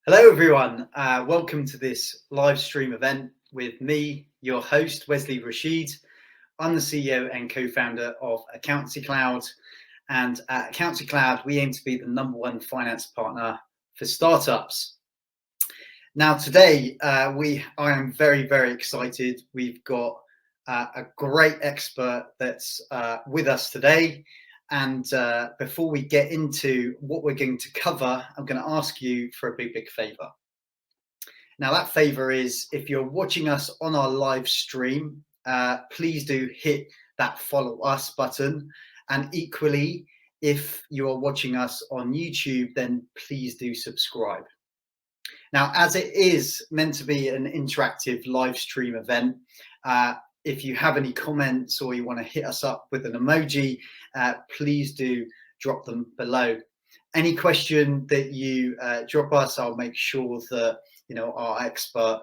Hello everyone, welcome to this live stream event with me, your host Wesley Rashid. I'm the CEO and co-founder of Accountancy Cloud, and at Accountancy Cloud we aim to be the #1 finance partner for startups. Now today I am very excited. We've got a great expert that's with us today. And before we get into what we're going to cover, I'm going to ask you for a big favor. Now that favor is, if you're watching us on our live stream, please do hit that follow us button. And equally, if you are watching us on YouTube, then please do subscribe. Now, as it is meant to be an interactive live stream event, if you have any comments or you want to hit us up with an emoji, please do drop them below. Any question that you drop us, I'll make sure that our expert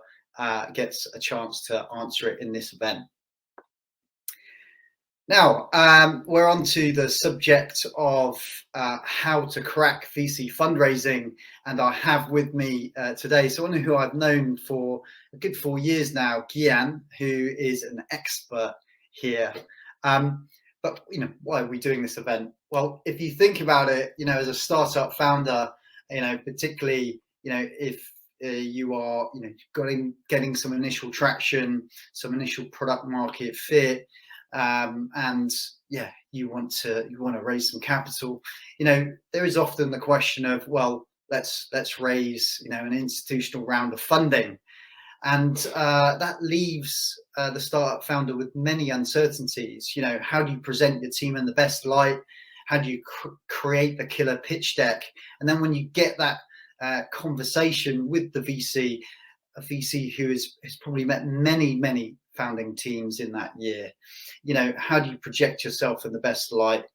gets a chance to answer it in this event. Now, we're on to the subject of how to crack VC fundraising, and I have with me today someone who I've known for a good 4 years now, Gian, who is an expert here. But why are we doing this event? Well, if you think about it, as a startup founder, particularly if you are getting some initial traction, some initial product market fit, and you want to raise some capital, there is often the question of, well, let's raise an institutional round of funding, and that leaves the startup founder with many uncertainties. How do you present your team in the best light? How do you create the killer pitch deck? And then when you get that conversation with the VC, a VC who has probably met many founding teams in that year, how do you project yourself in the best light?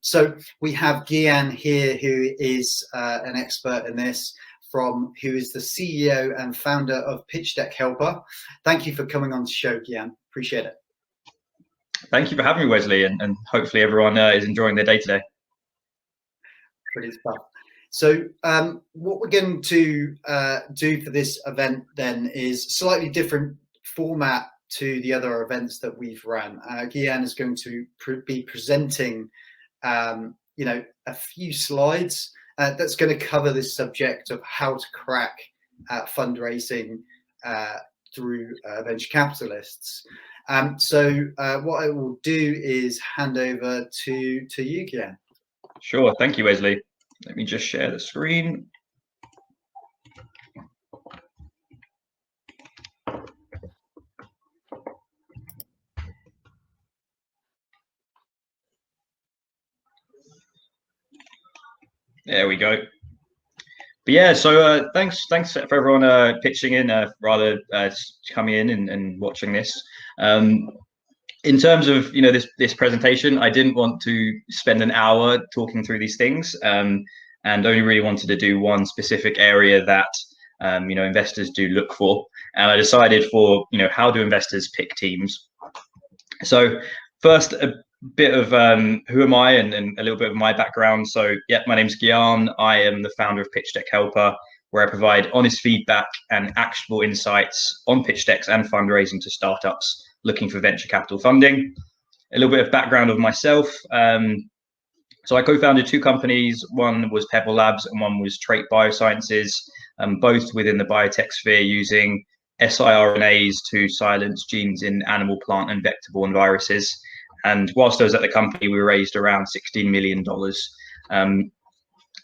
So we have Gian here, who is an expert in this, who is the CEO and founder of Pitch Deck Helper. Thank you for coming on the show, Gian. Appreciate it. Thank you for having me, Wesley, and hopefully everyone is enjoying their day today. Brilliant stuff. So what we're going to do for this event then is slightly different format to the other events that we've run. Gian is going to be presenting a few slides that's going to cover this subject of how to crack fundraising through venture capitalists. So what I will do is hand over to you, Gian. Sure, thank you, Wesley. Let me just share the screen. There we go. But yeah, so thanks for everyone pitching in, coming in and watching this. In terms of this presentation, I didn't want to spend an hour talking through these things, and only really wanted to do one specific area that investors do look for. And I decided for how do investors pick teams. So first, a bit of who am I and a little bit of my background. So yeah, my name's Gian. I am the founder of Pitch Deck Helper, where I provide honest feedback and actionable insights on pitch decks and fundraising to startups looking for venture capital funding. A little bit of background of myself. So I co-founded 2 companies. One was Pebble Labs and one was Trait Biosciences, both within the biotech sphere, using siRNAs to silence genes in animal, plant, and vector-borne viruses. And whilst I was at the company, we raised around $16 million.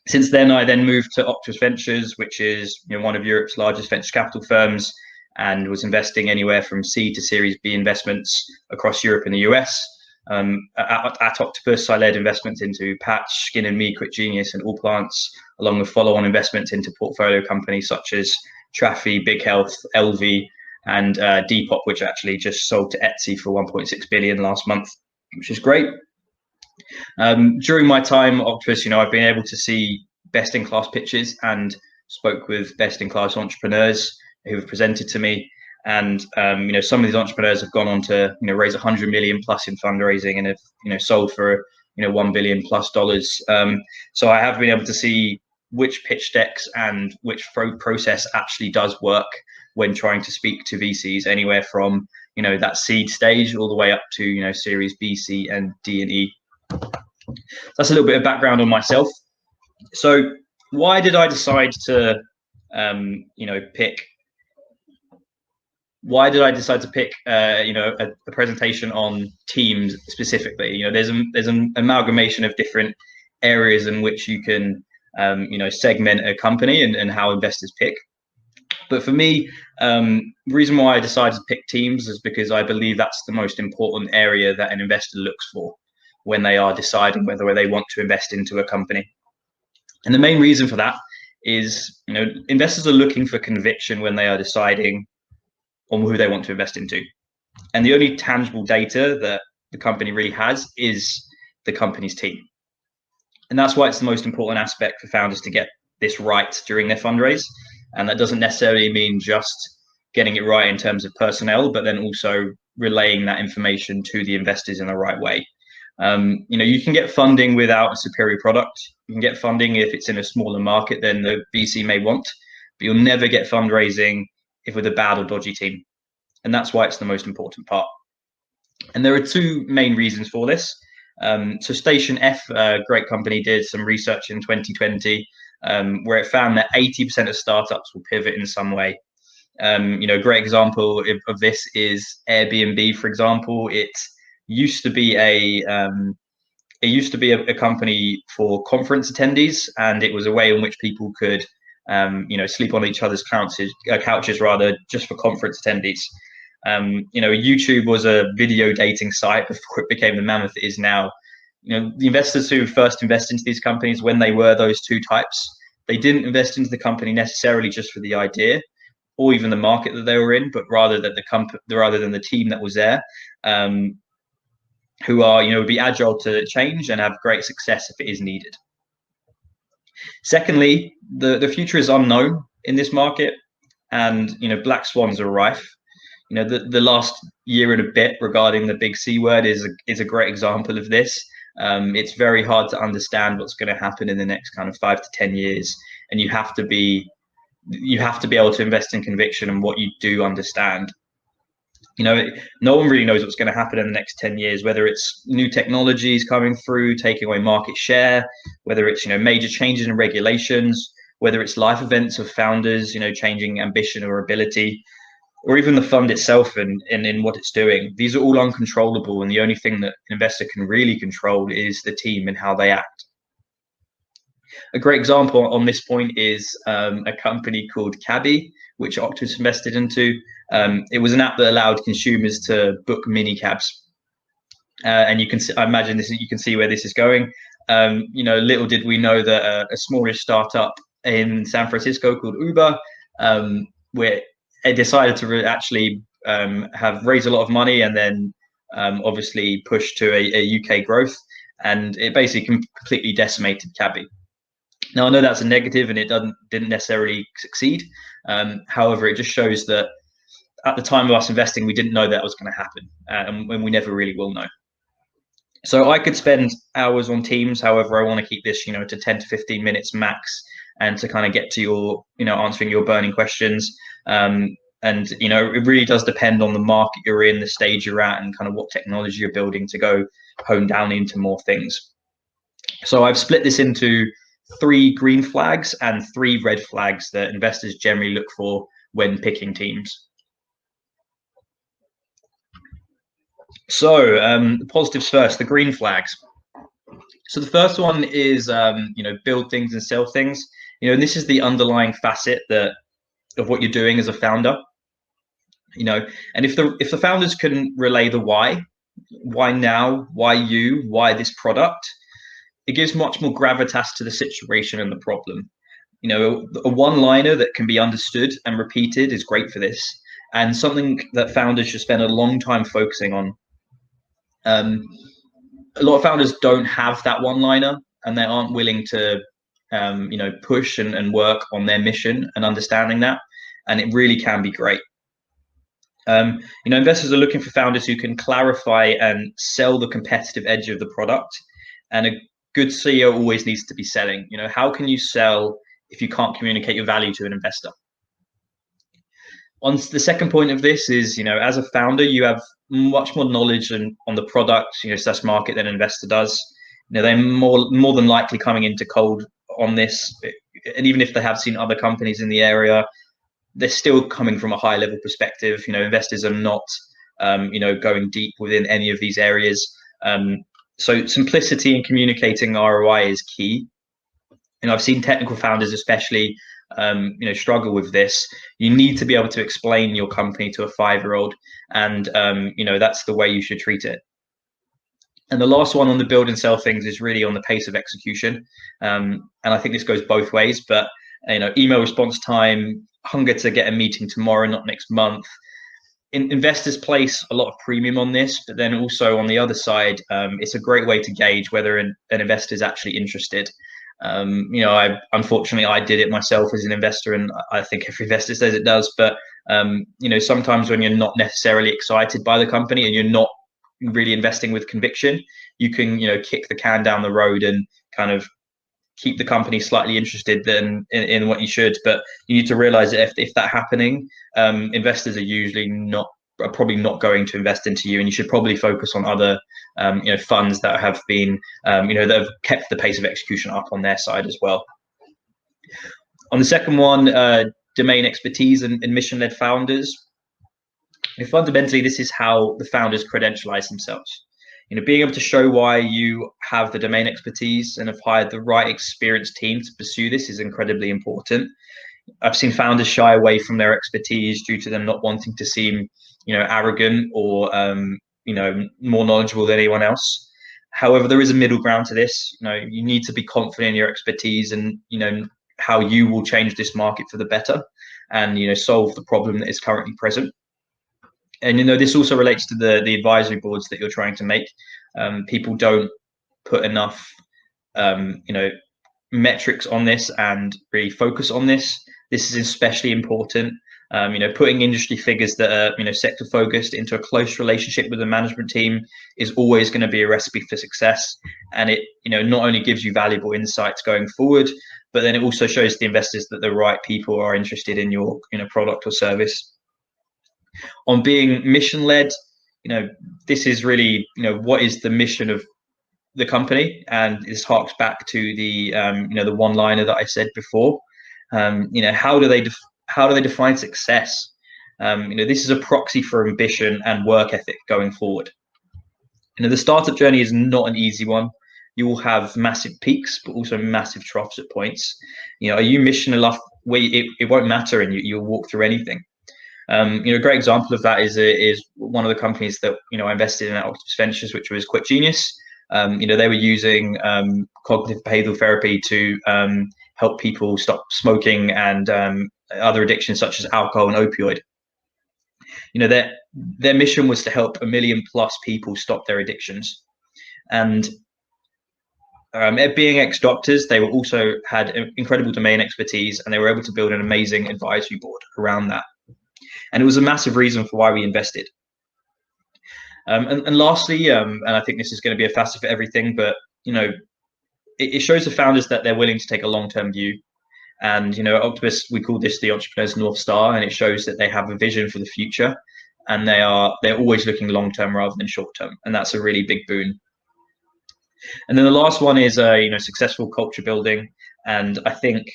Since then, I moved to Octopus Ventures, which is one of Europe's largest venture capital firms, and was investing anywhere from C to Series B investments across Europe and the US. At Octopus, I led investments into Patch, Skin and Me, Quick Genius, and All Plants, along with follow-on investments into portfolio companies such as Trafi, Big Health, LV, and Depop, which actually just sold to Etsy for 1.6 billion last month, which is great. During my time at Octopus, I've been able to see best-in-class pitches and spoke with best-in-class entrepreneurs who have presented to me. And some of these entrepreneurs have gone on to raise 100 million plus in fundraising and have sold for $1 billion plus. So I have been able to see which pitch decks and which process actually does work when trying to speak to VCs, anywhere from that seed stage all the way up to Series B, C, and D and E. That's a little bit of background on myself. So why did I decide to pick a presentation on teams specifically? There's an amalgamation of different areas in which you can segment a company and how investors pick. But for me, the reason why I decided to pick teams is because I believe that's the most important area that an investor looks for when they are deciding whether they want to invest into a company. And the main reason for that is, investors are looking for conviction when they are deciding on who they want to invest into. And the only tangible data that the company really has is the company's team. And that's why it's the most important aspect for founders to get this right during their fundraise. And that doesn't necessarily mean just getting it right in terms of personnel, but then also relaying that information to the investors in the right way. You can get funding without a superior product. You can get funding if it's in a smaller market than the VC may want, but you'll never get fundraising if with a bad or dodgy team. And that's why it's the most important part. And there are two main reasons for this. So Station F, a great company, did some research in 2020 where it found that 80% of startups will pivot in some way. A great example of this is Airbnb, for example. It used to be a company for conference attendees, and it was a way in which people could sleep on each other's couches rather, just for conference attendees. YouTube was a video dating site before it became the mammoth it is now. The investors who first invest into these companies, when they were those two types, they didn't invest into the company necessarily just for the idea or even the market that they were in, but rather than the team that was there, who are would be agile to change and have great success if it is needed. Secondly, the future is unknown in this market, and black swans are rife. The last year and a bit regarding the big C word is a great example of this. It's very hard to understand what's going to happen in the next kind of 5 to 10 years, and you have to be able to invest in conviction and what you do understand. No one really knows what's going to happen in the next 10 years, whether it's new technologies coming through, taking away market share, whether it's major changes in regulations, whether it's life events of founders, changing ambition or ability, or even the fund itself and in what it's doing. These are all uncontrollable, and the only thing that an investor can really control is the team and how they act. A great example on this point is a company called Cabby, which Octus invested into. It was an app that allowed consumers to book mini cabs, and you can see where this is going. Little did we know that a smallish startup in San Francisco called Uber, where it decided to actually raise a lot of money and then obviously push to a UK growth, and it basically completely decimated Cabby. Now, I know that's a negative and it didn't necessarily succeed. However, it just shows that at the time of us investing, we didn't know that was going to happen, and we never really will know. So I could spend hours on teams. However, I want to keep this, to 10 to 15 minutes max, and to kind of get to your, answering your burning questions. And it really does depend on the market you're in, the stage you're at, and kind of what technology you're building to go hone down into more things. So I've split this into 3 green flags and 3 red flags that investors generally look for when picking teams. So the positives first, the green flags. So the first one is, build things and sell things. And this is the underlying facet of what you're doing as a founder. And if the founders can relay the why now, why you, why this product, it gives much more gravitas to the situation and the problem. A one-liner that can be understood and repeated is great for this, and something that founders should spend a long time focusing on. A lot of founders don't have that one-liner, and they aren't willing to, push and work on their mission and understanding that, and it really can be great. Investors are looking for founders who can clarify and sell the competitive edge of the product, and a good CEO always needs to be selling. How can you sell if you can't communicate your value to an investor. On the second point of this is, as a founder, you have much more knowledge on the product, SaaS market than an investor does. They're more than likely coming into cold on this, and even if they have seen other companies in the area, they're still coming from a high level perspective. Investors are not, going deep within any of these areas. So simplicity in communicating ROI is key. I've seen technical founders especially, struggle with this. You need to be able to explain your company to a 5-year-old, and that's the way you should treat it. And the last one on the build and sell things is really on the pace of execution. And I think this goes both ways, but email response time, hunger to get a meeting tomorrow, not next month. Investors place a lot of premium on this, but then also on the other side, it's a great way to gauge whether an investor is actually interested. Unfortunately, I did it myself as an investor, and I think every investor says it does. But sometimes when you're not necessarily excited by the company and you're not really investing with conviction, you can kick the can down the road and kind of keep the company slightly interested in what you should. But you need to realize that if that's happening, investors are probably not going to invest into you, and you should probably focus on other funds that have been that have kept the pace of execution up on their side as well. On the second one, domain expertise and mission-led founders. Fundamentally, this is how the founders credentialize themselves. Being able to show why you have the domain expertise and have hired the right experienced team to pursue this is incredibly important. I've seen founders shy away from their expertise due to them not wanting to seem, arrogant or, more knowledgeable than anyone else. However, there is a middle ground to this. You need to be confident in your expertise and, how you will change this market for the better and, solve the problem that is currently present. And this also relates to the advisory boards that you're trying to make. People don't put enough metrics on this and really focus on this. This is especially important. Putting industry figures that are sector focused into a close relationship with the management team is always going to be a recipe for success. And it not only gives you valuable insights going forward, but then it also shows the investors that the right people are interested in your product or service. On being mission-led, this is really, what is the mission of the company? And this harks back to the, the one-liner that I said before. How do they define success? This is a proxy for ambition and work ethic going forward. The startup journey is not an easy one. You will have massive peaks, but also massive troughs at points. Are you mission enough? It won't matter, and you'll walk through anything. A great example of that is one of the companies that I invested in at Octopus Ventures, which was Quick Genius. They were using cognitive behavioral therapy to help people stop smoking and other addictions such as alcohol and opioid. Their mission was to help 1 million plus people stop their addictions. And being ex-doctors, they also had incredible domain expertise, and they were able to build an amazing advisory board around that. And it was a massive reason for why we invested. And lastly, and I think this is going to be a facet for everything, but it shows the founders that they're willing to take a long-term view. And at Octopus, we call this the entrepreneur's North Star, and it shows that they have a vision for the future, and they're always looking long-term rather than short-term, and that's a really big boon. And then the last one is successful culture building, and I think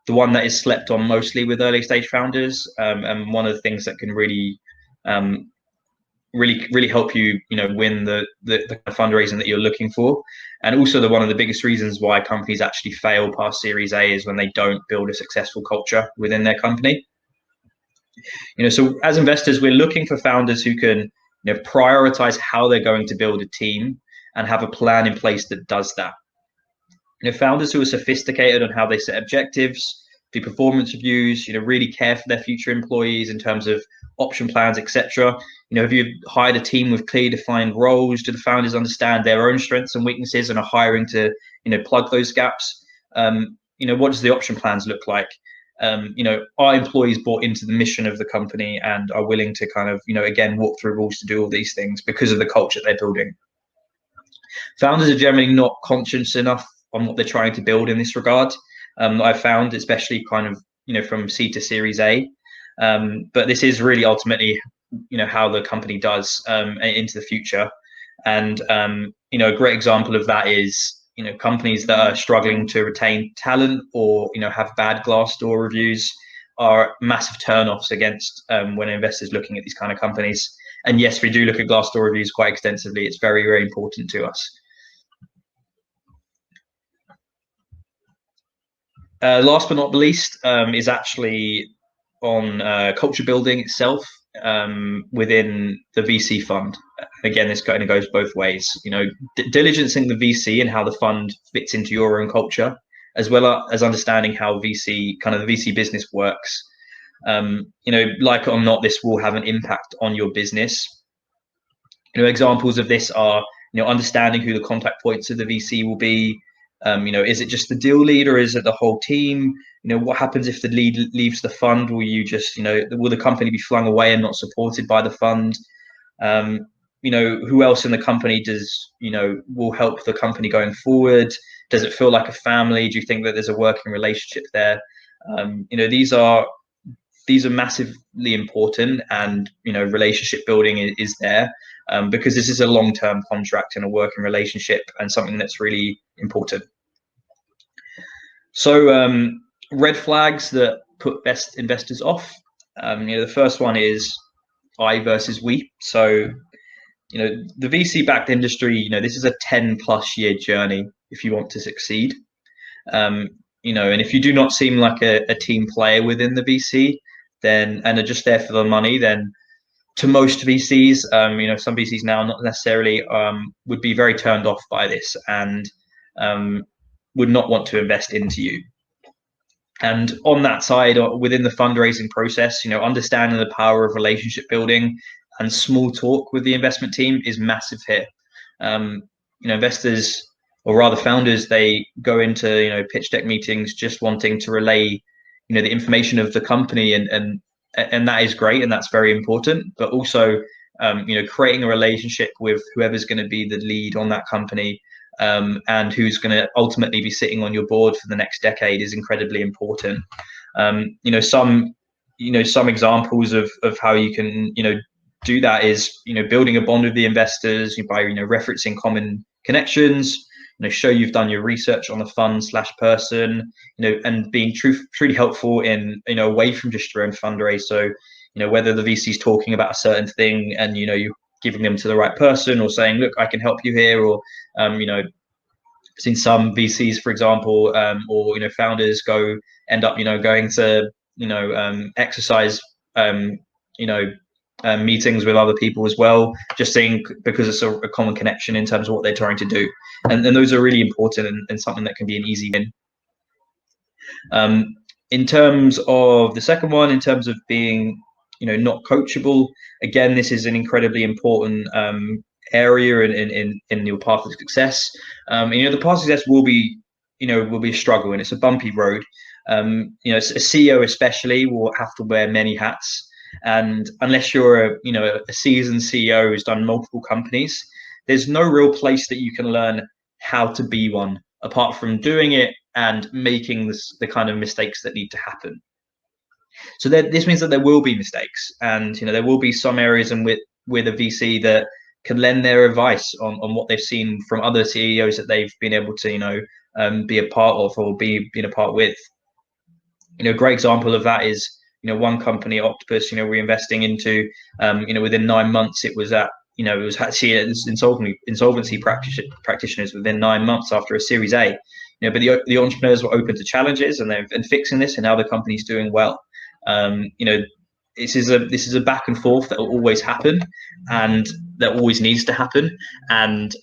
the one that is slept on mostly with early stage founders, and one of the things that can really help you win the fundraising that you're looking for. And also one of the biggest reasons why companies actually fail past Series A is when they don't build a successful culture within their company. So as investors, we're looking for founders who can prioritize how they're going to build a team and have a plan in place that does that. Founders who are sophisticated on how they set objectives, do performance reviews, really care for their future employees in terms of option plans, etc. Have you hired a team with clearly defined roles? Do the founders understand their own strengths and weaknesses and are hiring to, plug those gaps? What does the option plans look like? Are employees bought into the mission of the company and are willing to kind of, again, walk through rules to do all these things because of the culture they're building? Founders are generally not conscious enough on what they're trying to build in this regard. I've found, especially kind of, from C to Series A. But this is really ultimately, how the company does into the future. And, a great example of that is, companies that are struggling to retain talent or, have bad Glassdoor reviews are massive turnoffs against when investors looking at these kind of companies. And yes, we do look at Glassdoor reviews quite extensively. It's very, very important to us. Last but not least is actually on culture building itself within the VC fund. Again, this kind of goes both ways. Diligencing the VC and how the fund fits into your own culture, as well as understanding how the VC business works. Like it or not, this will have an impact on your business. Examples of this are, understanding who the contact points of the VC will be. Is it just the deal lead or is it the whole team? What happens if the lead leaves the fund? Will you just, will the company be flung away and not supported by the fund? Who else in the company will help the company going forward? Does it feel like a family? Do you think that there's a working relationship there? These are massively important, and relationship building is there because this is a long-term contract and a working relationship and something that's really important. So red flags that put best investors off. The first one is I versus we. So the VC-backed industry, this is a 10+ year journey if you want to succeed. And if you do not seem like a team player within the VC, and are just there for the money, then to most VCs, some VCs now not necessarily would be very turned off by this and would not want to invest into you. And on that side, within the fundraising process, understanding the power of relationship building and small talk with the investment team is massive here. Investors, or rather founders, they go into pitch deck meetings just wanting to relay the information of the company, and that is great and that's very important, but also creating a relationship with whoever's going to be the lead on that company and who's going to ultimately be sitting on your board for the next decade is incredibly important. Some examples of how you can do that is building a bond with the investors by referencing common connections, show you've done your research on the fund/person, and being truly helpful in away from just your own fundraise. So whether the VC is talking about a certain thing and you're giving them to the right person, or saying, look, I can help you here, or seen some VCs, for example, or founders end up going to exercise meetings with other people as well, just saying because it's a common connection in terms of what they're trying to do, and those are really important and something that can be an easy win. In terms of the second one, in terms of being not coachable, again, this is an incredibly important area in your path of success. The path of success will be a struggle, and it's a bumpy road. A CEO especially will have to wear many hats, and unless you're a seasoned CEO who's done multiple companies, there's no real place that you can learn how to be one apart from doing it and making the kind of mistakes that need to happen. So this means that there will be mistakes, and there will be some areas with a VC that can lend their advice on what they've seen from other CEOs that they've been able to be a part of or been a part with. A great example of that is one company, Octopus, we're investing into, within 9 months it was actually insolvency practitioners within 9 months after a Series A. But the entrepreneurs were open to challenges and fixing this, and now the company's doing well. This is a back and forth that will always happen, and that always needs to happen. And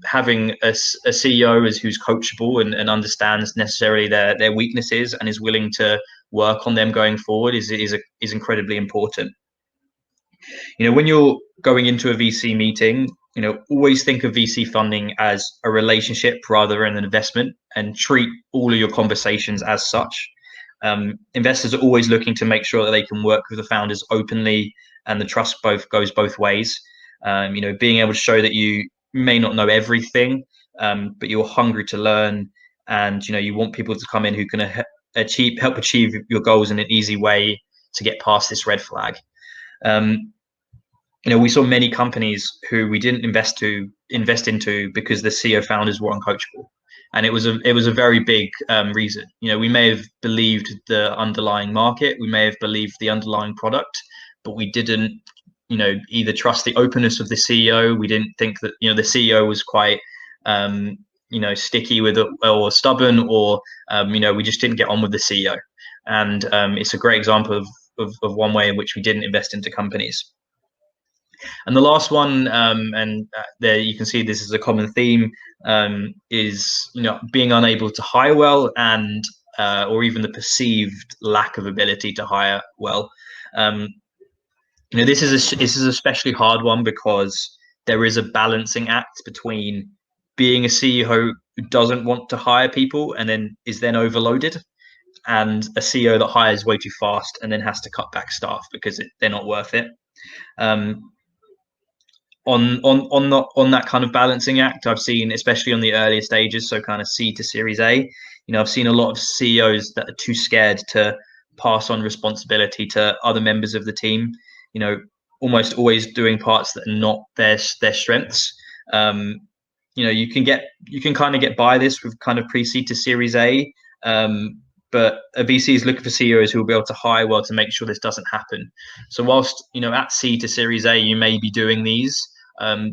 having a CEO who's coachable and understands necessarily their weaknesses and is willing to work on them going forward is incredibly important. When you're going into a VC meeting, always think of VC funding as a relationship rather than an investment, and treat all of your conversations as such. Investors are always looking to make sure that they can work with the founders openly, and the trust goes both ways. Being able to show that you may not know everything, but you're hungry to learn, and you want people to come in who can help achieve your goals in an easy way to get past this red flag. We saw many companies who we didn't invest into because the CEO founders were uncoachable, and it was a very big reason. We may have believed the underlying market, we may have believed the underlying product, but we didn't either trust the openness of the CEO. We didn't think that the CEO was quite sticky with it, or stubborn, or we just didn't get on with the CEO. And it's a great example of one way in which we didn't invest into companies. And the last one, and there you can see this is a common theme, is being unable to hire well, and or even the perceived lack of ability to hire well. This is an especially hard one because there is a balancing act between being a CEO who doesn't want to hire people and then is then overloaded, and a CEO that hires way too fast and then has to cut back staff because they're not worth it. On that kind of balancing act, I've seen, especially on the earlier stages, so kind of C to Series A, I've seen a lot of CEOs that are too scared to pass on responsibility to other members of the team, almost always doing parts that are not their strengths. You can kind of get by this with kind of pre-seed to Series A, but a VC is looking for CEOs who will be able to hire well to make sure this doesn't happen. So whilst at C to Series A you may be doing these,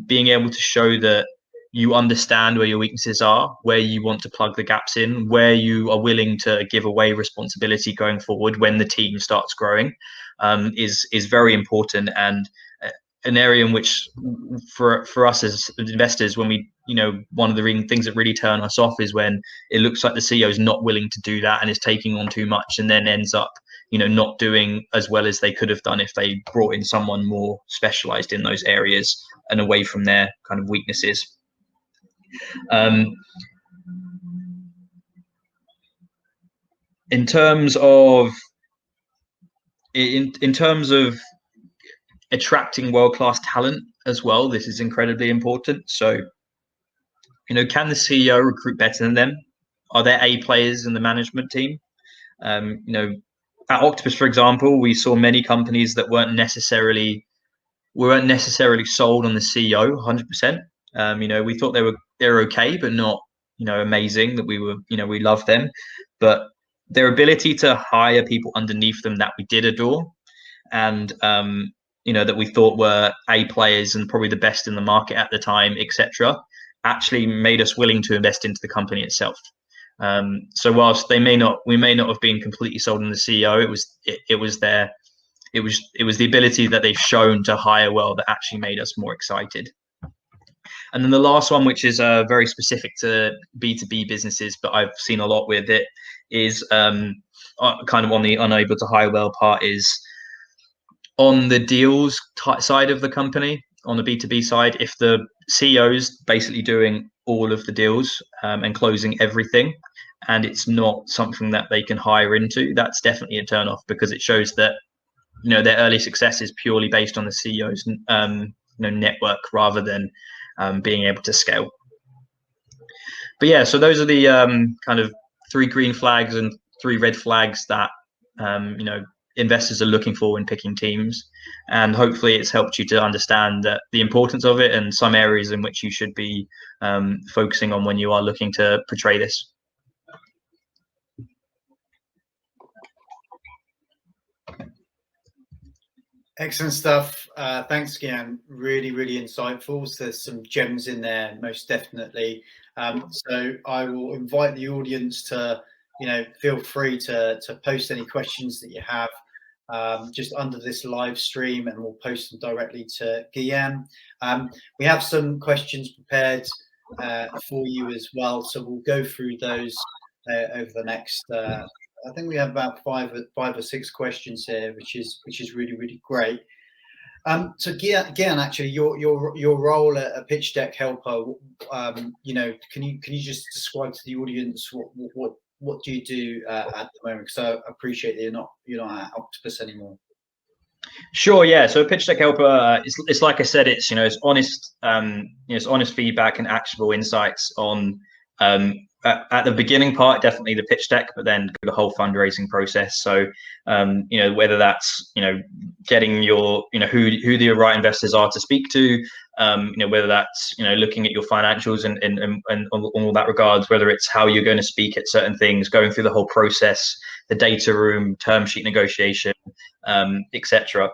being able to show that you understand where your weaknesses are, where you want to plug the gaps in, where you are willing to give away responsibility going forward when the team starts growing, is very important, and an area in which for us as investors, when we one of the things that really turn us off is when it looks like the CEO is not willing to do that and is taking on too much, and then ends up not doing as well as they could have done if they brought in someone more specialized in those areas and away from their kind of weaknesses. In terms of attracting world-class talent as well, this is incredibly important. So, can the CEO recruit better than them? Are there A players in the management team? At Octopus, for example, we saw many companies that weren't necessarily sold on the CEO 100%. We thought they were okay, but not amazing. That we loved them, but their ability to hire people underneath them that we did adore, and that we thought were A players and probably the best in the market at the time, etc., actually made us willing to invest into the company itself. So whilst we may not have been completely sold on the CEO, it was the ability that they've shown to hire well that actually made us more excited. And then the last one, which is very specific to B2B businesses, but I've seen a lot with it, is kind of on the unable to hire well part, is on the deals side of the company. On the B2B side, if the CEO's basically doing all of the deals and closing everything, and it's not something that they can hire into, that's definitely a turn off, because it shows that their early success is purely based on the CEO's network rather than being able to scale. But yeah, so those are the kind of 3 green flags and 3 red flags that investors are looking for when picking teams, and hopefully it's helped you to understand that the importance of it and some areas in which you should be focusing on when you are looking to portray this. Excellent stuff. Thanks, Gian. Really, really insightful. So there's some gems in there, most definitely. So I will invite the audience to, feel free to post any questions that you have just under this live stream, and we'll post them directly to Gian. We have some questions prepared for you as well, so we'll go through those over the next. I think we have about five or six questions here, which is really, really great. So Gian, actually, your role at a pitch deck helper, can you just describe to the audience what do you do at the moment? Because I appreciate that you're not at Octopus anymore. Sure, yeah. So pitch deck helper, it's like I said, it's honest, it's honest feedback and actionable insights on at the beginning part, definitely the pitch deck, but then the whole fundraising process. So, whether that's, getting your, who the right investors are to speak to, whether that's, looking at your financials and all that regards, whether it's how you're going to speak at certain things, going through the whole process, the data room, term sheet negotiation, etc.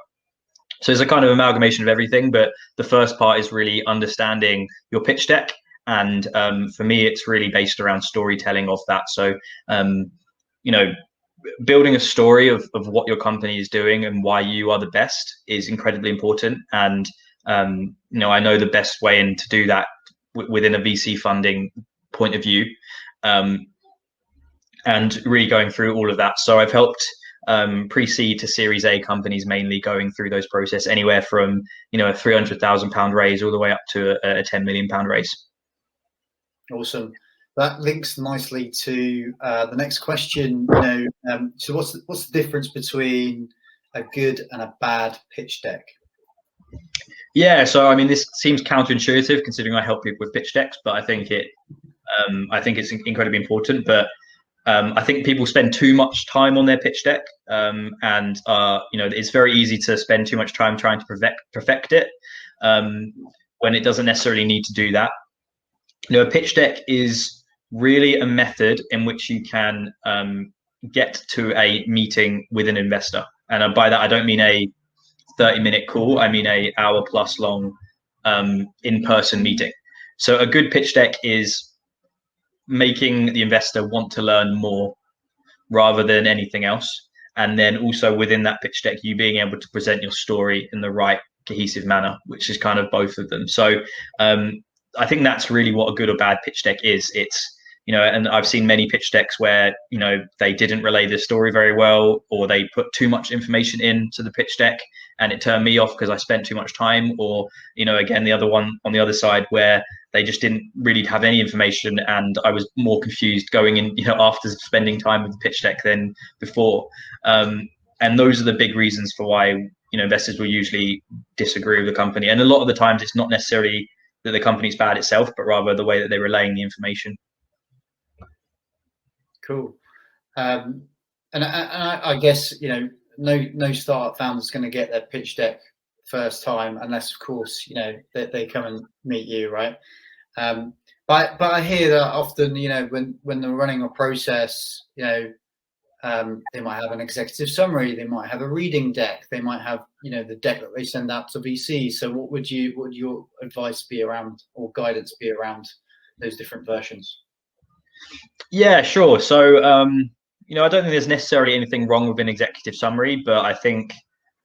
So it's a kind of amalgamation of everything, but the first part is really understanding your pitch deck. And for me, it's really based around storytelling of that. So, building a story of what your company is doing and why you are the best is incredibly important. And, I know the best way in to do that within a VC funding point of view, and really going through all of that. So I've helped pre-seed to Series A companies, mainly going through those process anywhere from a £300,000 raise all the way up to a £10 million raise. Awesome. That links nicely to the next question. So what's the difference between a good and a bad pitch deck? Yeah, so I mean, this seems counterintuitive considering I help people with pitch decks, but I think it's incredibly important. But I think people spend too much time on their pitch deck, and it's very easy to spend too much time trying to perfect it when it doesn't necessarily need to do that. A pitch deck is really a method in which you can get to a meeting with an investor, and by that I don't mean a 30-minute call. I mean a hour plus long in-person meeting. So a good pitch deck is making the investor want to learn more rather than anything else. And then also within that pitch deck, you being able to present your story in the right cohesive manner, which is kind of both of them. So I think that's really what a good or bad pitch deck is. It's, and I've seen many pitch decks where, they didn't relay the story very well, or they put too much information into the pitch deck and it turned me off because I spent too much time, or, again, the other one on the other side where they just didn't really have any information and I was more confused going in, after spending time with the pitch deck than before. And those are the big reasons for why, investors will usually disagree with the company. And a lot of the times it's not necessarily that the company's bad itself, but rather the way that they're relaying the information. Cool. And I guess, no startup founder is going to get their pitch deck first time unless, of course, they come and meet you, right? But I hear that often, when they're running a process, they might have an executive summary, they might have a reading deck, they might have, the deck that they send out to VC. So what would your advice be around, or guidance be around those different versions? Yeah, sure. So, I don't think there's necessarily anything wrong with an executive summary, but I think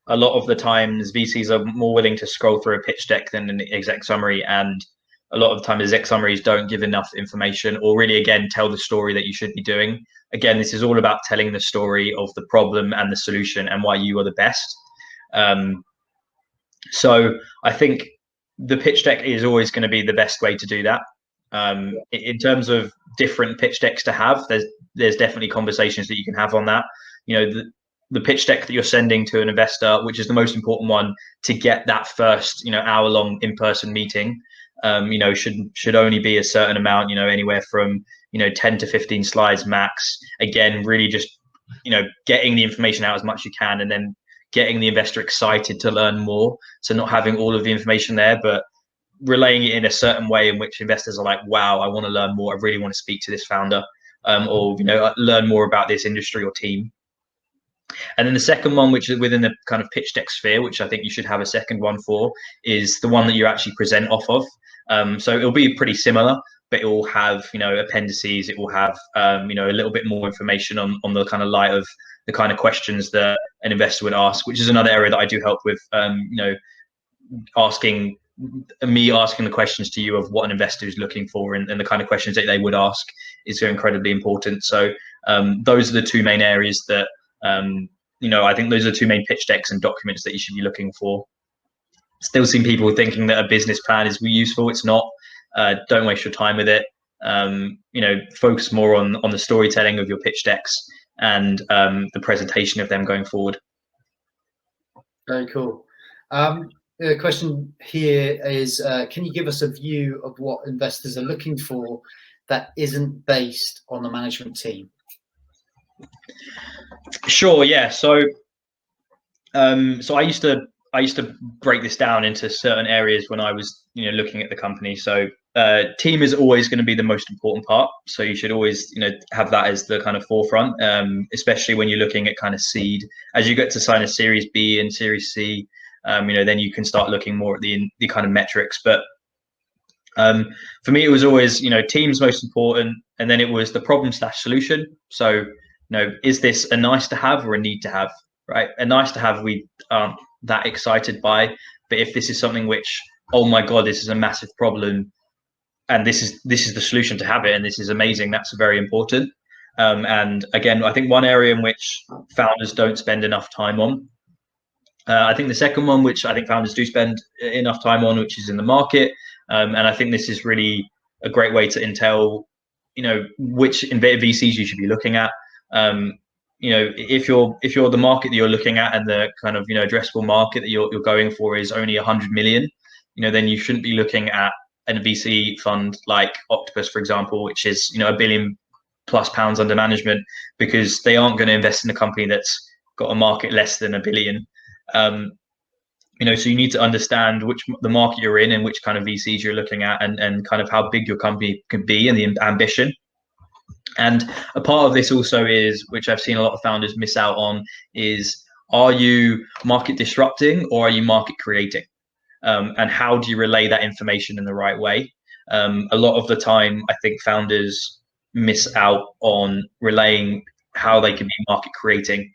a lot of the times VCs are more willing to scroll through a pitch deck than an exec summary. And a lot of the time exec summaries don't give enough information or really, again, tell the story that you should be doing. Again, this is all about telling the story of the problem and the solution and why you are the best. So I think the pitch deck is always going to be the best way to do that. In terms of different pitch decks to have, there's definitely conversations that you can have on that. The pitch deck that you're sending to an investor, which is the most important one to get that first, hour-long in-person meeting, should only be a certain amount, anywhere from 10 to 15 slides max. Again, really just getting the information out as much as you can, and then getting the investor excited to learn more. So not having all of the information there, but relaying it in a certain way in which investors are like, wow, I want to learn more. I really want to speak to this founder, or learn more about this industry or team. And then the second one, which is within the kind of pitch deck sphere, which I think you should have a second one for, is the one that you actually present off of. So it'll be pretty similar, but it will have, appendices. It will have, a little bit more information on the kind of light of the kind of questions that an investor would ask, which is another area that I do help with, asking the questions to you of what an investor is looking for, and the kind of questions that they would ask is so incredibly important. So those are the two main areas that, I think those are the two main pitch decks and documents that you should be looking for. Still seeing people thinking that a business plan is useful. It's not. Don't waste your time with it. Focus more on the storytelling of your pitch decks and the presentation of them going forward. Very cool. The question here is, can you give us a view of what investors are looking for that isn't based on the management team? Sure. Yeah. So I used to break this down into certain areas when I was looking at the company. So team is always going to be the most important part. So you should always have that as the kind of forefront, especially when you're looking at kind of seed. As you get to sign a Series B and Series C, then you can start looking more at the kind of metrics. But for me, it was always team's most important, and then it was the problem/solution. So is this a nice to have or a need to have? Right, a nice to have we aren't that excited by, but if this is something which, oh my god, this is a massive problem, and this is the solution to have it, and this is amazing, that's very important. And again, I think one area in which founders don't spend enough time on, I think the second one, which I think founders do spend enough time on, which is in the market, and I think this is really a great way to intel, which VCs you should be looking at. If you're the market that you're looking at and the kind of addressable market that you're going for is only 100 million, then you shouldn't be looking at a VC fund like Octopus, for example, which is £1 billion+ under management, because they aren't going to invest in a company that's got a market less than 1 billion. So you need to understand the market you're in and which kind of VCs you're looking at, and kind of how big your company can be and the ambition. And a part of this also is, which I've seen a lot of founders miss out on, is, are you market disrupting or are you market creating? And how do you relay that information in the right way? A lot of the time, I think founders miss out on relaying how they can be market creating.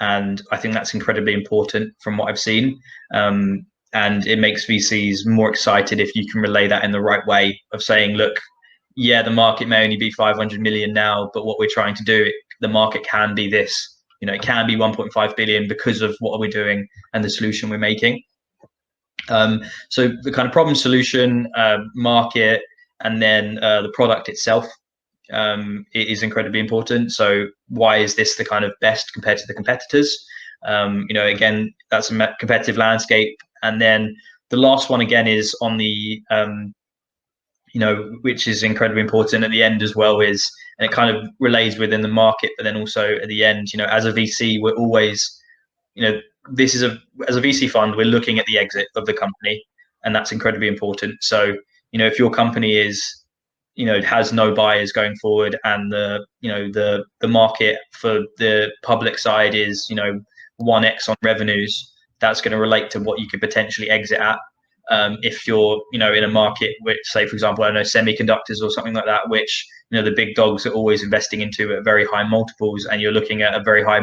And I think that's incredibly important from what I've seen. And it makes VCs more excited if you can relay that in the right way of saying, look, yeah, the market may only be 500 million now, but what we're trying to do, the market can be this. It can be 1.5 billion because of what we're doing and the solution we're making. So the kind of problem, solution, market, and then the product itself it is incredibly important. So why is this the kind of best compared to the competitors? Again, that's a competitive landscape. And then the last one again is on the which is incredibly important at the end as well, and it kind of relays within the market, but then also at the end, as a VC, we're always, as a VC fund, we're looking at the exit of the company, and that's incredibly important. So, if your company is, has no buyers going forward, and the market for the public side is, 1x on revenues, that's going to relate to what you could potentially exit at. If you're in a market which, say for example, I don't know, semiconductors or something like that, which the big dogs are always investing into at very high multiples, and you're looking at a very high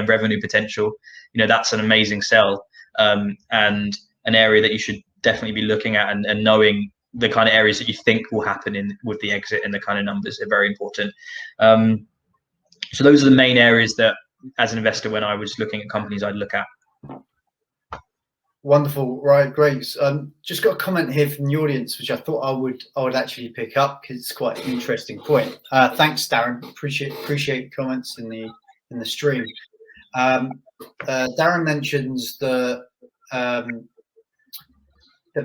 revenue potential, that's an amazing sell, and an area that you should definitely be looking at, and knowing the kind of areas that you think will happen with the exit and the kind of numbers are very important. So those are the main areas that, as an investor, when I was looking at companies, I'd look at. Wonderful, right? Great. Just got a comment here from the audience, which I thought I would actually pick up because it's quite an interesting point. Thanks, Darren. Appreciate comments in the stream. Darren mentions the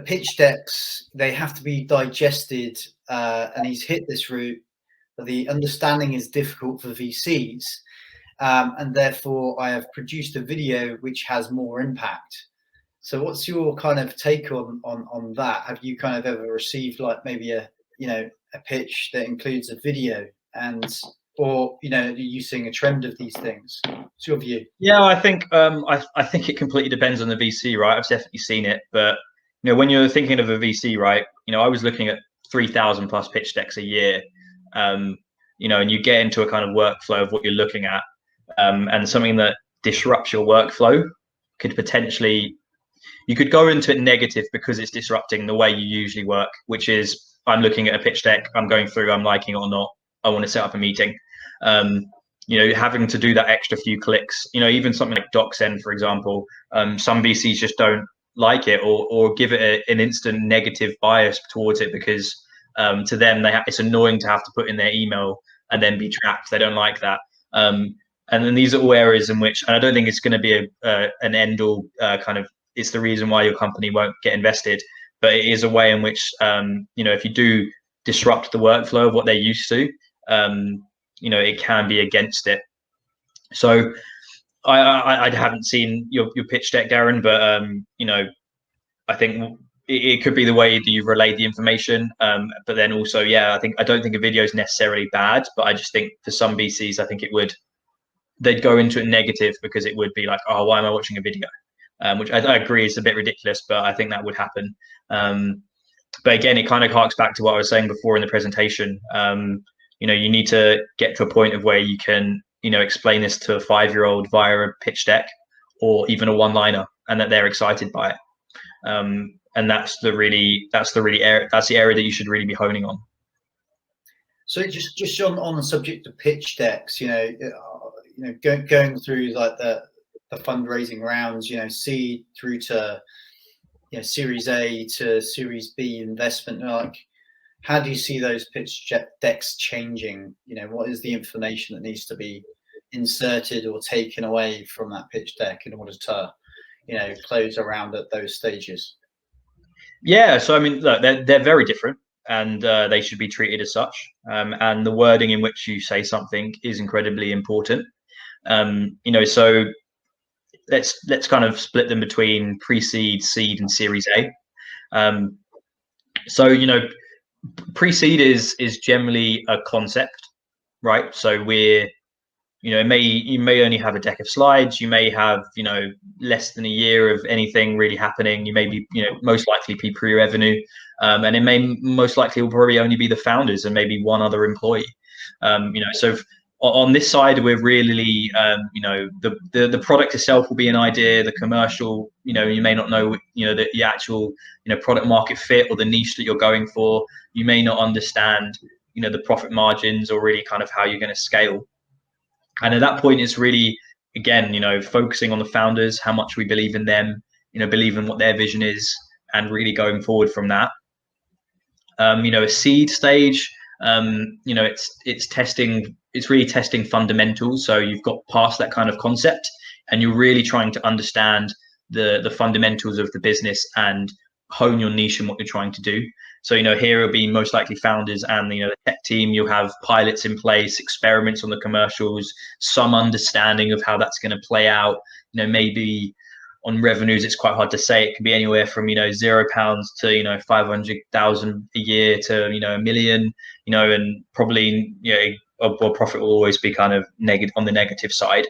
pitch decks, they have to be digested, and he's hit this route. The understanding is difficult for VCs, and therefore I have produced a video which has more impact. So what's your kind of take on that? Have you kind of ever received like maybe a pitch that includes a video, or are you seeing a trend of these things? What's your view? Yeah, I think I think it completely depends on the VC, right? I've definitely seen it, but when you're thinking of a VC, right? I was looking at 3,000 plus pitch decks a year, and you get into a kind of workflow of what you're looking at, and something that disrupts your workflow could potentially, you could go into it negative because it's disrupting the way you usually work, which is, I'm looking at a pitch deck, I'm going through, I'm liking it or not, I want to set up a meeting. Having to do that extra few clicks, even something like DocSend, for example, some VCs just don't like it, or give it an instant negative bias towards it, because to them, it's annoying to have to put in their email and then be tracked. They don't like that. And then these are all areas in which, and I don't think it's going to be an end all kind of, it's the reason why your company won't get invested, but it is a way in which, if you do disrupt the workflow of what they're used to, it can be against it. So I haven't seen your pitch deck, Darren, but I think it could be the way that you've relayed the information. But then also, I don't think a video is necessarily bad, but I just think for some VCs, I think they'd go into it negative because it would be like, oh, why am I watching a video? Which I agree is a bit ridiculous, but I think that would happen. But again, it kind of harks back to what I was saying before in the presentation. You need to get to a point of where you can, explain this to a 5-year-old via a pitch deck or even a one-liner, and that they're excited by it. And that's the area that you should really be honing on. So just on the subject of pitch decks, going through like the fundraising rounds, seed through to Series A to Series B investment, like how do you see those pitch decks changing? What is the information that needs to be inserted or taken away from that pitch deck in order to close around at those stages? Yeah, so I mean, look, they're very different, and they should be treated as such. And the wording in which you say something is incredibly important. So let's kind of split them between pre-seed, seed, and Series A. So pre-seed is generally a concept, right? So you may only have a deck of slides, you may have less than a year of anything really happening, you may be most likely be pre-revenue, and it may most likely will probably only be the founders and maybe one other employee. So on this side, we're really the product itself will be an idea. The commercial, you may not know the actual product market fit or the niche that you're going for. You may not understand the profit margins or really kind of how you're going to scale. And at that point, it's really, again, focusing on the founders, how much we believe in them, believe in what their vision is, and really going forward from that. A seed stage, it's testing, it's really testing fundamentals. So you've got past that kind of concept, and you're really trying to understand the fundamentals of the business and hone your niche and what you're trying to do. So, here will be most likely founders and, the tech team. You'll have pilots in place, experiments on the commercials, some understanding of how that's going to play out. Maybe on revenues, it's quite hard to say. It can be anywhere from, £0 to, 500,000 a year to, $1 million, and probably, a profit will always be kind of on the negative side.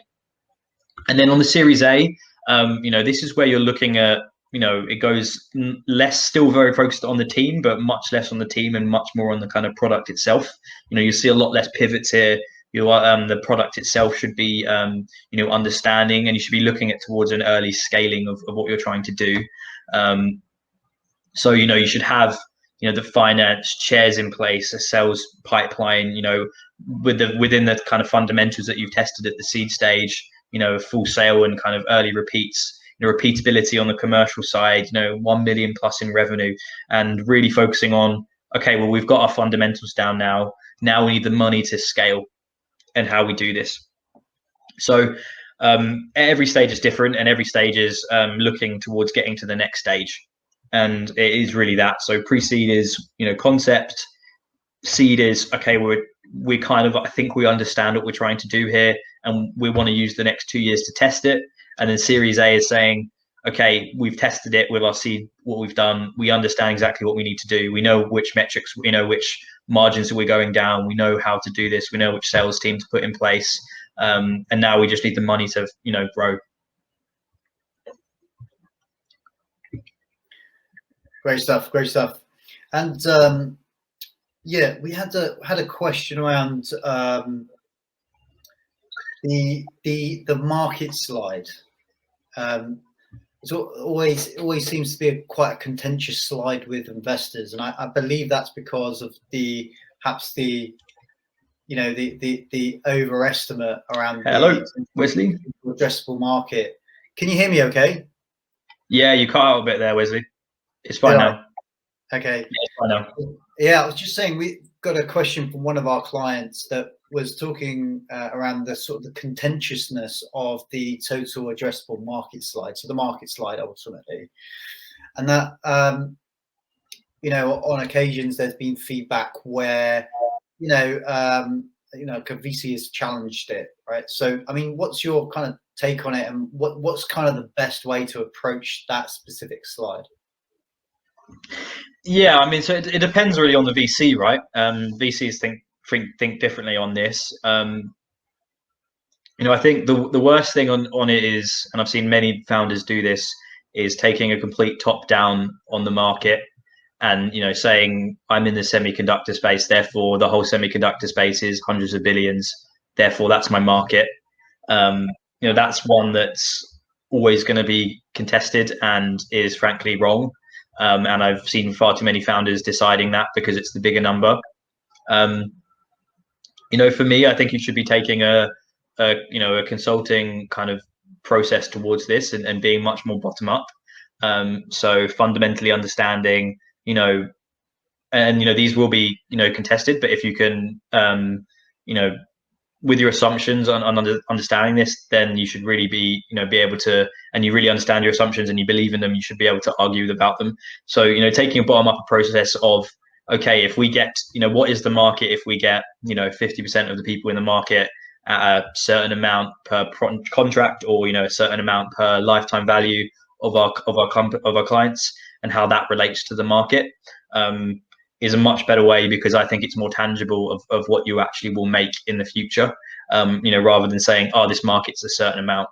And then on the Series A, this is where you're looking at, it goes less, still very focused on the team, but much less on the team and much more on the kind of product itself. You see a lot less pivots here. The product itself should be, understanding, and you should be looking at towards an early scaling of what you're trying to do. So, you should have, the finance chairs in place, a sales pipeline, within the kind of fundamentals that you've tested at the seed stage, a full sale and kind of early repeats. Repeatability on the commercial side, 1 million plus in revenue, and really focusing on, okay, well, we've got our fundamentals down now. Now we need the money to scale, and how we do this. So every stage is different, and every stage is looking towards getting to the next stage. And it is really that. So pre-seed is, concept. Seed is, okay, we kind of, I think we understand what we're trying to do here, and we want to use the next 2 years to test it. And then Series A is saying, okay, we've tested it with our seed, what we've done. We understand exactly what we need to do. We know which metrics, which margins we're going down. We know how to do this. We know which sales team to put in place. And now we just need the money to, grow. Great stuff. And we had a question around the market slide. It always seems to be quite a contentious slide with investors, and I believe that's because of perhaps the overestimate around Hello, Wesley. Addressable market. Can you hear me? Okay. Yeah, you cut out a bit there, Wesley. It's fine now. Okay. Yeah, it's fine now. Yeah, I was just saying we got a question from one of our clients that was talking around the sort of the contentiousness of the total addressable market slide, so the market slide ultimately, and that on occasions there's been feedback where, a VC has challenged it, right? So, I mean, what's your kind of take on it, and what's kind of the best way to approach that specific slide? Yeah, I mean, so it depends really on the VC, right? VCs think differently on this. I think the worst thing on it is, and I've seen many founders do this, is taking a complete top down on the market, and saying I'm in the semiconductor space, therefore the whole semiconductor space is hundreds of billions, therefore that's my market. That's one that's always going to be contested and is frankly wrong. And I've seen far too many founders deciding that because it's the bigger number. For me, I think you should be taking a consulting kind of process towards this, and being much more bottom up. So fundamentally understanding, and these will be contested, but if you can, with your assumptions on understanding this, then you should really be able to, and you really understand your assumptions and you believe in them, you should be able to argue about them. So taking a bottom up process of, okay, if we get, what is the market if we get 50% of the people in the market at a certain amount per contract, or a certain amount per lifetime value of our clients, and how that relates to the market, is a much better way, because I think it's more tangible of what you actually will make in the future, rather than saying, oh, this market's a certain amount.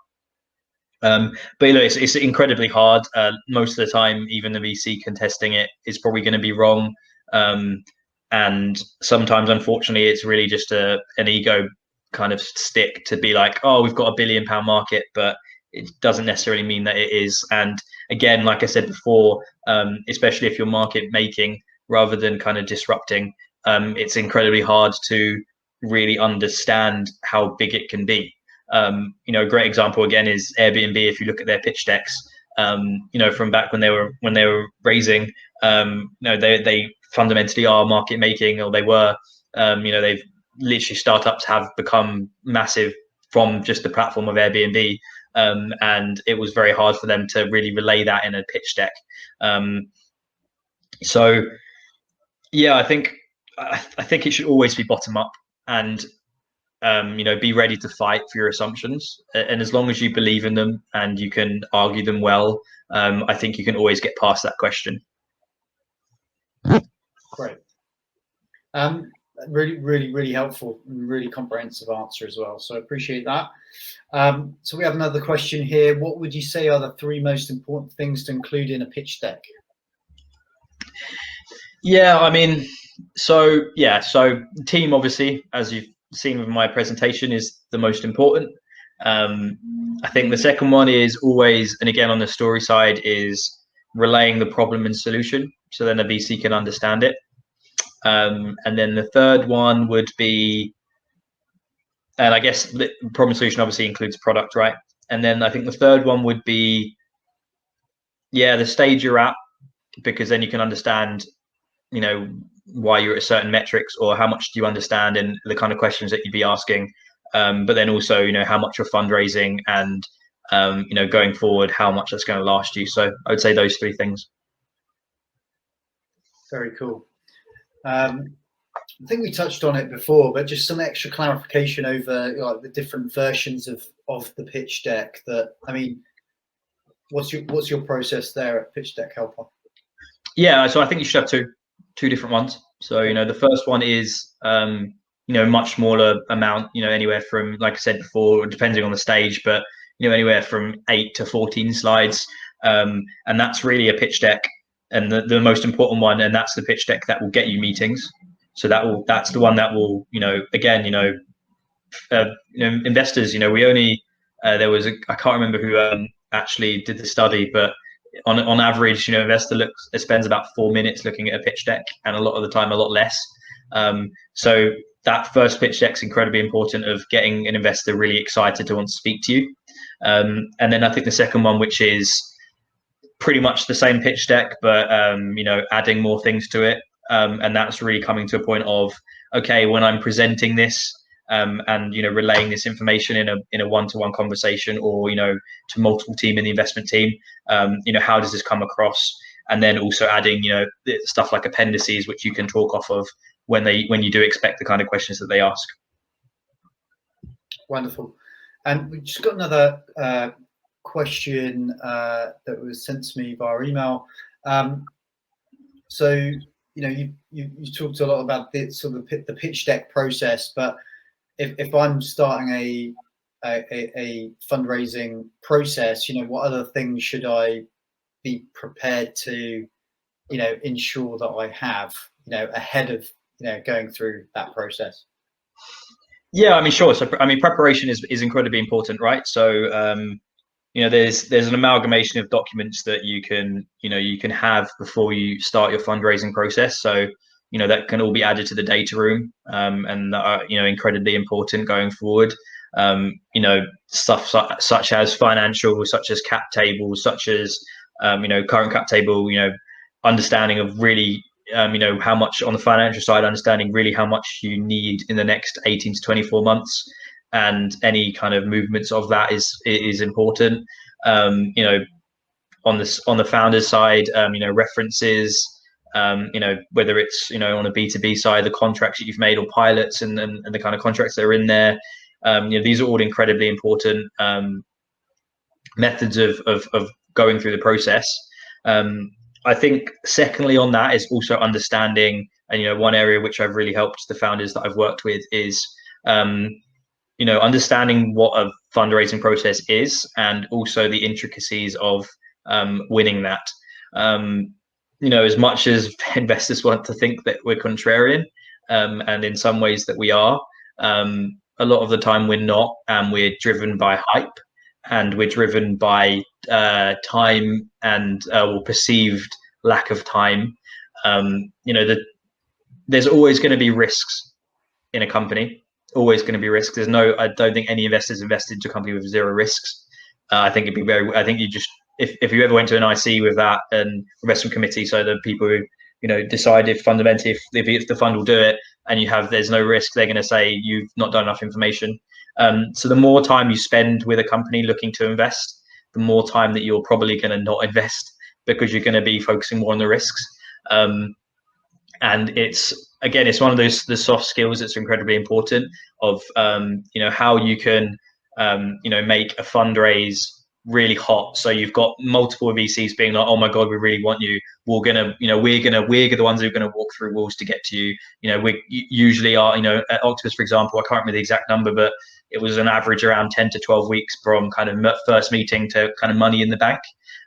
But it's incredibly hard. Most of the time, even the VC contesting it is probably going to be wrong. And sometimes, unfortunately, it's really just an ego kind of stick to be like, oh, we've got £1 billion market, but it doesn't necessarily mean that it is. And again, like I said before, especially if you're market making rather than kind of disrupting, it's incredibly hard to really understand how big it can be. A great example again is Airbnb. If you look at their pitch decks, from back when they were raising, they fundamentally are market making, or they were. They've literally, startups have become massive from just the platform of Airbnb, and it was very hard for them to really relay that in a pitch deck. So yeah, I think it should always be bottom up, and be ready to fight for your assumptions. And as long as you believe in them and you can argue them well, I think you can always get past that question. Great. Really, really, really helpful and really comprehensive answer as well. So I appreciate that. So we have another question here. What would you say are the 3 most important things to include in a pitch deck? Yeah, I mean, so team, obviously, as you've seen with my presentation, is the most important. I think the second one is always, and again on the story side, is relaying the problem and solution, so then a VC can understand it. And then the third one would be, and I guess the problem solution obviously includes product, right? And then I think the third one would be, the stage you're at, because then you can understand, why you're at certain metrics, or how much do you understand, and the kind of questions that you'd be asking. But then also, how much you're fundraising, and going forward, how much that's going to last you. So I would say those 3 things. Very cool. I think we touched on it before, but just some extra clarification over the different versions of the pitch deck. What's your process there at Pitch Deck Helper? Yeah, so I think you should have two different ones. So the first one is much smaller amount, anywhere from, like I said before, depending on the stage, but anywhere from 8 to 14 slides, and that's really a pitch deck, and the most important one, and that's the pitch deck that will get you meetings. So that's the one that will, again, investors, we only, there was I can't remember who actually did the study, but on average, investor spends about 4 minutes looking at a pitch deck, and a lot of the time, a lot less. So that first pitch deck is incredibly important, of getting an investor really excited to want to speak to you. And then I think the second one, which is pretty much the same pitch deck, but adding more things to it. And that's really coming to a point of, okay, when I'm presenting this, and relaying this information in a one-to-one conversation, or to multiple team in the investment team, how does this come across? and then also adding, stuff like appendices, which you can talk off of when you do expect the kind of questions that they ask. Wonderful. And we just got another question that was sent to me via email. So, you talked a lot about the sort of the pitch deck process, but if I'm starting a fundraising process, what other things should I be prepared to, ensure that I have, ahead of, going through that process? Yeah, I mean, sure. So, I mean, preparation is incredibly important, right? So, there's an amalgamation of documents that you can have before you start your fundraising process. So, that can all be added to the data room, and that are, incredibly important going forward. Stuff such as financial, such as cap tables, such as current cap table, understanding of really how much on the financial side, understanding really how much you need in the next 18 to 24 months, and any kind of movements of that is important. On the founder's side, references, whether it's on a B2B side, the contracts that you've made or pilots and the kind of contracts that are in there. These are all incredibly important methods of going through the process. I think secondly on that is also understanding, and one area which I've really helped the founders that I've worked with is understanding what a fundraising process is, and also the intricacies of winning that. As much as investors want to think that we're contrarian, and in some ways that we are, a lot of the time we're not, and we're driven by hype, and we're driven by time and or perceived lack of time. There's always going to be risks in a company. Always going to be risks. I don't think any investors invested into a company with zero risks. I think you just, if you ever went to an IC with that and investment committee, so the people who decide if fundamentally if the fund will do it, and there's no risk, they're going to say you've not done enough information. So the more time you spend with a company looking to invest, the more time that you're probably going to not invest, because you're going to be focusing more on the risks. And it's one of the soft skills that's incredibly important of how you can make a fundraise really hot. So you've got multiple VCs being like, oh my god, we really want you, we're the ones who are gonna walk through walls to get to you. We usually are, at Octopus, for example, I can't remember the exact number, but it was an average around 10 to 12 weeks from kind of first meeting to kind of money in the bank.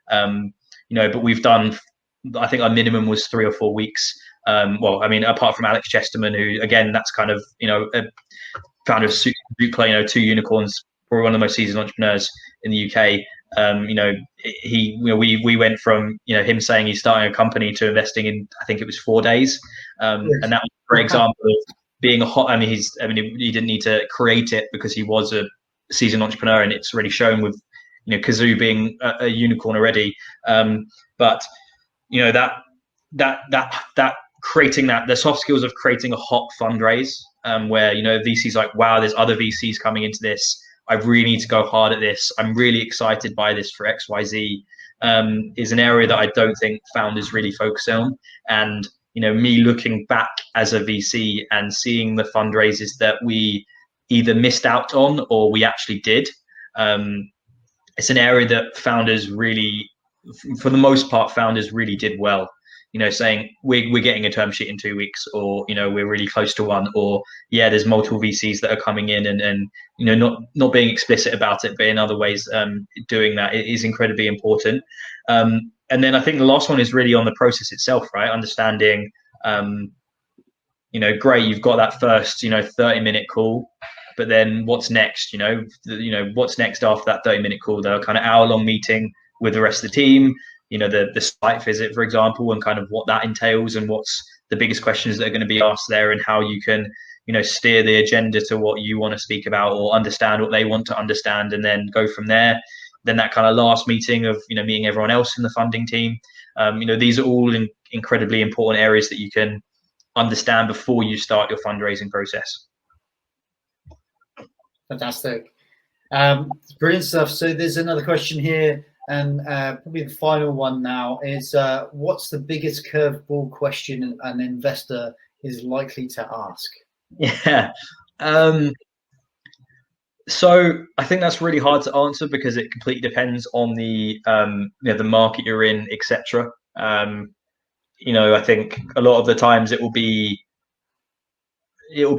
But we've done, I think our minimum was 3 or 4 weeks. Well, I mean, apart from Alex Chesterman, who again, that's kind of a founder of Zoopla, 2 unicorns, probably one of the most seasoned entrepreneurs in the UK. We went from him saying he's starting a company to investing in, I think it was 4 days, and that was a great example of being a hot. I mean, he didn't need to create it because he was a seasoned entrepreneur, and it's already shown with Kazoo being a unicorn already. But that creating the soft skills of creating a hot fundraise, where VC's like, wow, there's other VCs coming into this, I really need to go hard at this, I'm really excited by this for XYZ, is an area that I don't think founders really focus on. And me looking back as a VC and seeing the fundraisers that we either missed out on or we actually did, it's an area that founders really, for the most part, founders really did well. Saying we're getting a term sheet in 2 weeks, or we're really close to one, or there's multiple VCs that are coming in, and not being explicit about it, but in other ways doing that is incredibly important. And then I think the last one is really on the process itself, right? Understanding, great, you've got that first 30-minute call, but then what's next? What's next after that 30-minute call? The kind of hour-long meeting with the rest of the team. The site visit, for example, and kind of what that entails, and what's the biggest questions that are going to be asked there, and how you can, steer the agenda to what you want to speak about, or understand what they want to understand, and then go from there. Then that kind of last meeting of, meeting everyone else in the funding team. These are all incredibly important areas that you can understand before you start your fundraising process. Fantastic. Brilliant stuff. So there's another question here. And probably the final one now is, what's the biggest curveball question an investor is likely to ask? Yeah. So I think that's really hard to answer because it completely depends on the the market you're in, etc. I think a lot of the times it will be a lot of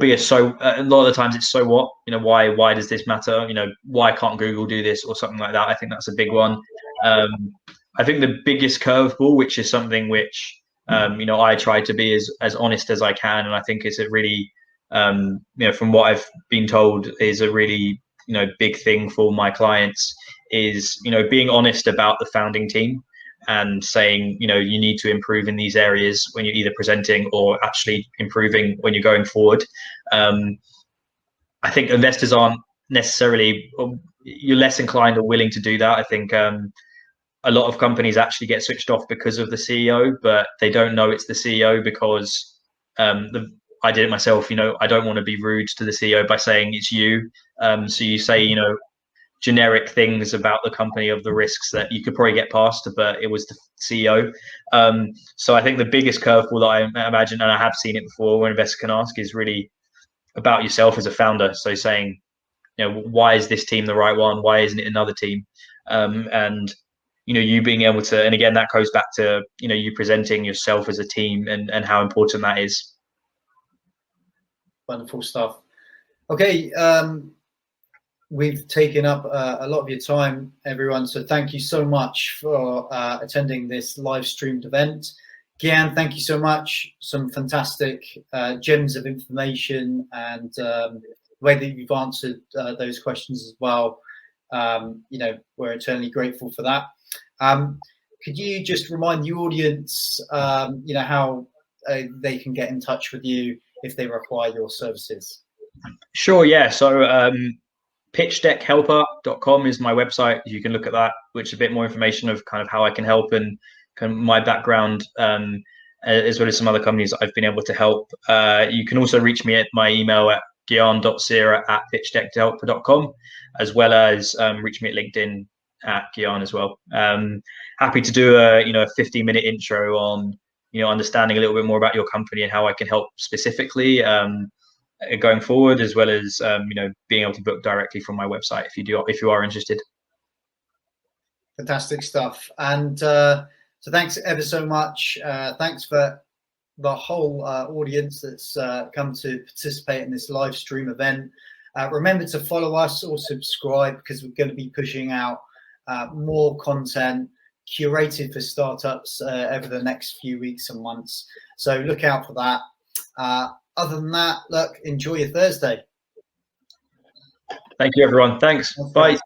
the times it's so what, why does this matter? Why can't Google do this or something like that? I think that's a big one. I think the biggest curveball, which is something which I try to be as honest as I can, and I think it's a really from what I've been told is a really big thing for my clients is being honest about the founding team and saying you need to improve in these areas when you're either presenting or actually improving when you're going forward. I think investors aren't necessarily, you're less inclined or willing to do that. I think a lot of companies actually get switched off because of the CEO, but they don't know it's the CEO because I did it myself. I don't want to be rude to the CEO by saying it's you. So you say generic things about the company of the risks that you could probably get past, but it was the CEO. So I think the biggest curveball that I imagine, and I have seen it before, when investors can ask, is really about yourself as a founder. So saying, why is this team the right one? Why isn't it another team? And you being able to, and again, that goes back to you presenting yourself as a team and how important that is. Wonderful stuff. Okay. We've taken up a lot of your time, everyone. So thank you so much for attending this live streamed event. Gian, thank you so much. Some fantastic gems of information and the way that you've answered those questions as well. We're eternally grateful for that. Could you just remind the audience, how they can get in touch with you if they require your services? Sure, yeah. So pitchdeckhelper.com is my website. You can look at that, which is a bit more information of kind of how I can help and kind of my background, as well as some other companies that I've been able to help. You can also reach me at my email at gian.seehra@pitchdeckhelper.com, as well as reach me at LinkedIn at Gian as well. Happy to do a 15-minute intro on understanding a little bit more about your company and how I can help specifically. Going forward, as well as being able to book directly from my website if you are interested. Fantastic stuff. And so thanks ever so much. Thanks for the whole audience that's come to participate in this live stream event. Remember to follow us or subscribe, because we're going to be pushing out more content curated for startups over the next few weeks and months. So look out for that. Other than that, look, enjoy your Thursday. Thank you, everyone. Thanks. Bye.